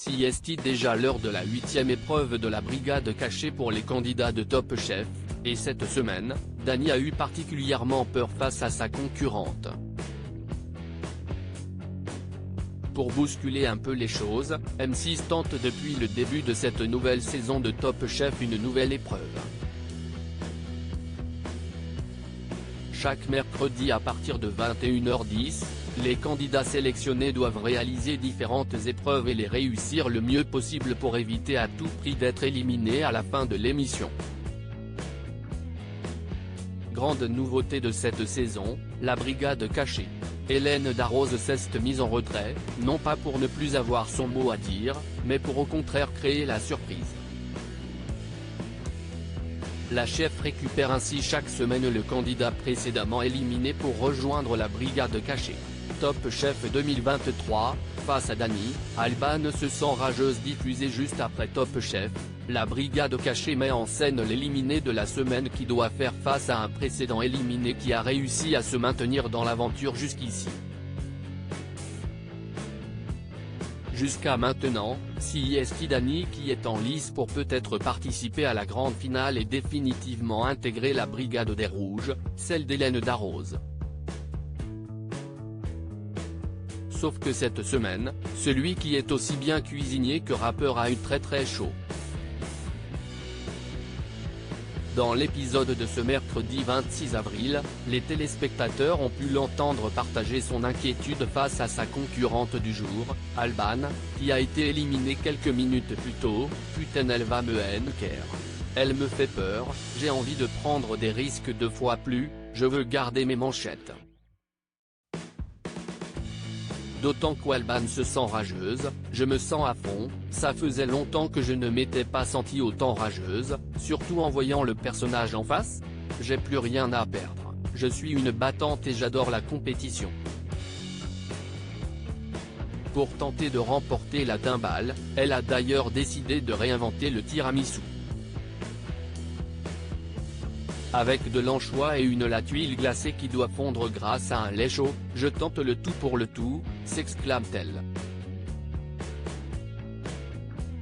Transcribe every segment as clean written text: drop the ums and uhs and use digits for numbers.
CIST déjà l'heure de la 8e épreuve de la brigade cachée pour les candidats de Top Chef, et cette semaine, Dany a eu particulièrement peur face à sa concurrente. Pour bousculer un peu les choses, M6 tente depuis le début de cette nouvelle saison de Top Chef une nouvelle épreuve. Chaque mercredi à partir de 21h10, les candidats sélectionnés doivent réaliser différentes épreuves et les réussir le mieux possible pour éviter à tout prix d'être éliminés à la fin de l'émission. Grande nouveauté de cette saison, la brigade cachée. Hélène Darroze s'est mise en retrait, non pas pour ne plus avoir son mot à dire, mais pour au contraire créer la surprise. La chef récupère ainsi chaque semaine le candidat précédemment éliminé pour rejoindre la brigade cachée. Top Chef 2023, face à Dany, Alban se sent rageuse diffusée juste après Top Chef. La brigade cachée met en scène l'éliminé de la semaine qui doit faire face à un précédent éliminé qui a réussi à se maintenir dans l'aventure jusqu'ici. Jusqu'à maintenant, CIST Dany qui est en lice pour peut-être participer à la grande finale et définitivement intégrer la brigade des Rouges, celle d'Hélène Darroze. Sauf que cette semaine, celui qui est aussi bien cuisinier que rappeur a eu très chaud. Dans l'épisode de ce mercredi 26 avril, les téléspectateurs ont pu l'entendre partager son inquiétude face à sa concurrente du jour, Alban, qui a été éliminée quelques minutes plus tôt. « Putain elle va me haïr. Elle me fait peur, j'ai envie de prendre des risques 2 fois plus, je veux garder mes manchettes. » D'autant qu'Alban se sent rageuse, je me sens à fond, ça faisait longtemps que je ne m'étais pas sentie autant rageuse, surtout en voyant le personnage en face. J'ai plus rien à perdre, je suis une battante et j'adore la compétition. Pour tenter de remporter la timbale, elle a d'ailleurs décidé de réinventer le tiramisu. Avec de l'anchois et une tuile glacée qui doit fondre grâce à un lait chaud, je tente le tout pour le tout, s'exclame-t-elle.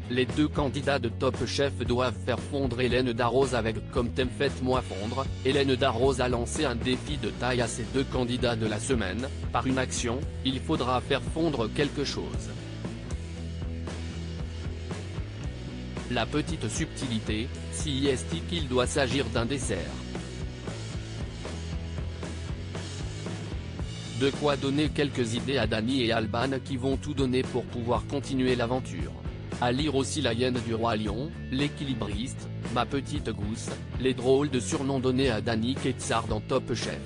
Les 2 candidats de Top Chef doivent faire fondre Hélène Darroze avec comme thème « Faites-moi fondre ». Hélène Darroze a lancé un défi de taille à ses 2 candidats de la semaine, par une action, il faudra faire fondre quelque chose. La petite subtilité, CIST qu'il doit s'agir d'un dessert. De quoi donner quelques idées à Dany et Alban qui vont tout donner pour pouvoir continuer l'aventure. À lire aussi La hyène du roi lion, L'équilibriste, Ma petite gousse, les drôles de surnoms donnés à Dany Ketsar dans Top Chef.